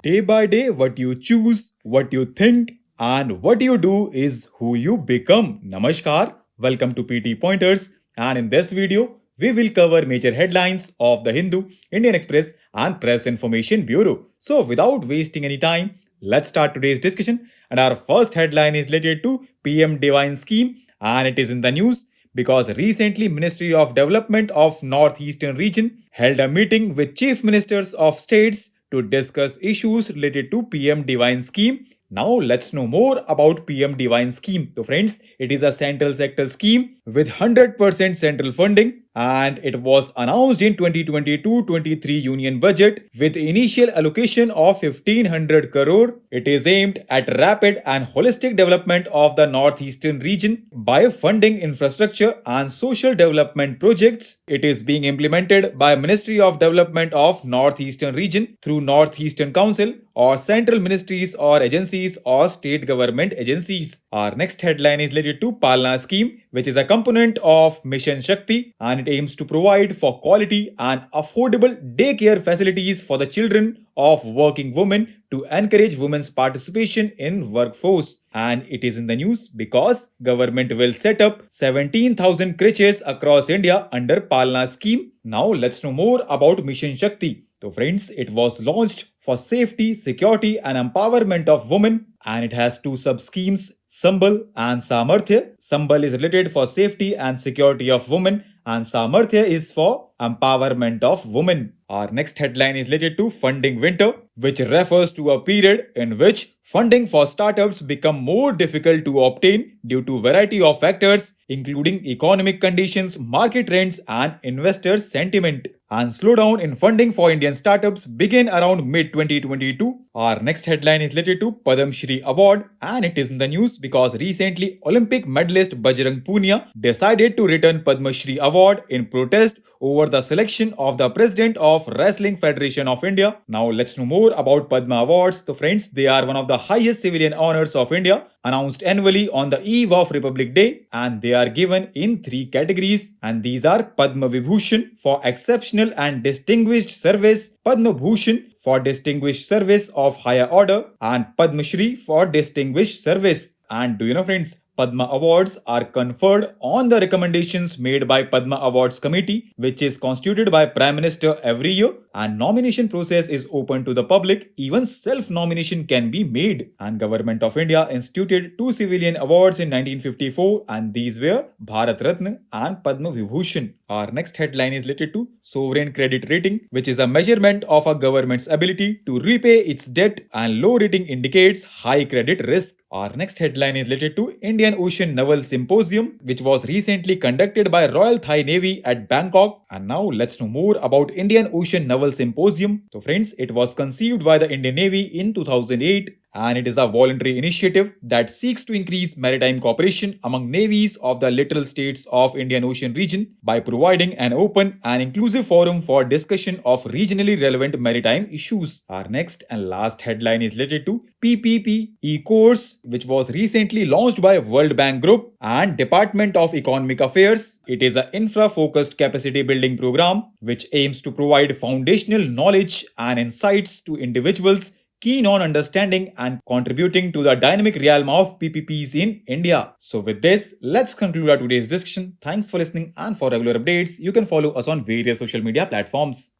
Day by day, what you choose, what you think, and what you do is who you become. Namaskar, welcome to PT Pointers. And in this video, we will cover major headlines of the Hindu, Indian Express, and Press Information Bureau. So, without wasting any time, let's start today's discussion. And our first headline is related to PM Divine scheme, and it is in the news because recently Ministry of Development of Northeastern Region held a meeting with chief ministers of states to discuss issues related to PM Divine scheme. Now let's know more about PM Divine scheme. So friends, it is a central sector scheme with 100% central funding, and it was announced in 2022-23 union budget with initial allocation of 1500 crore. It is aimed at rapid and holistic development of the northeastern region by funding infrastructure and social development projects. It is being implemented by Ministry of Development of Northeastern Region through Northeastern Council or central ministries or agencies or state government agencies. Our next headline is related to Palna scheme, which is a component of Mission Shakti, and it aims to provide for quality and affordable daycare facilities for the children of working women to encourage women's participation in workforce. And it is in the news because government will set up 17,000 creches across India under Palna scheme. Now let's know more about Mission Shakti. So friends, it was launched for safety, security and empowerment of women, and it has two sub-schemes, Sambal and Samarthya. Sambal is related for safety and security of women, and Samarthya is for empowerment of women. Our next headline is related to funding winter, which refers to a period in which funding for startups become more difficult to obtain due to variety of factors including economic conditions, market trends and investor sentiment. And slowdown in funding for Indian startups began around mid-2022. Our next headline is related to Padma Shri award, and it is in the news because recently Olympic medalist Bajrang Punia decided to return Padma Shri award in protest over the selection of the president of Wrestling Federation of India. Now let's know more about Padma awards. So friends, they are one of the highest civilian honors of India, announced annually on the eve of Republic Day, and they are given in three categories, and these are Padma Vibhushan for exceptional and distinguished service, Padma Bhushan for distinguished service of higher order, and Padma Shri for distinguished service. And do you know friends, Padma Awards are conferred on the recommendations made by Padma Awards Committee, which is constituted by Prime Minister every year, and nomination process is open to the public. Even self-nomination can be made. And Government of India instituted two civilian awards in 1954, and these were Bharat Ratna and Padma Vibhushan. Our next headline is related to sovereign credit rating, which is a measurement of a government's ability to repay its debt, and low rating indicates high credit risk. Our next headline is related to Indian Ocean Naval Symposium, which was recently conducted by Royal Thai Navy at Bangkok. And now let's know more about Indian Ocean Naval Symposium. So friends, it was conceived by the Indian Navy in 2008, and it is a voluntary initiative that seeks to increase maritime cooperation among navies of the littoral states of Indian Ocean region by providing an open and inclusive forum for discussion of regionally relevant maritime issues. Our next and last headline is related to PPP course, which was recently launched by World Bank Group and Department of Economic Affairs. It is an infra-focused capacity building program which aims to provide foundational knowledge and insights to individuals keen on understanding and contributing to the dynamic realm of PPPs in India. So with this, let's conclude our today's discussion. Thanks for listening, and for regular updates, you can follow us on various social media platforms.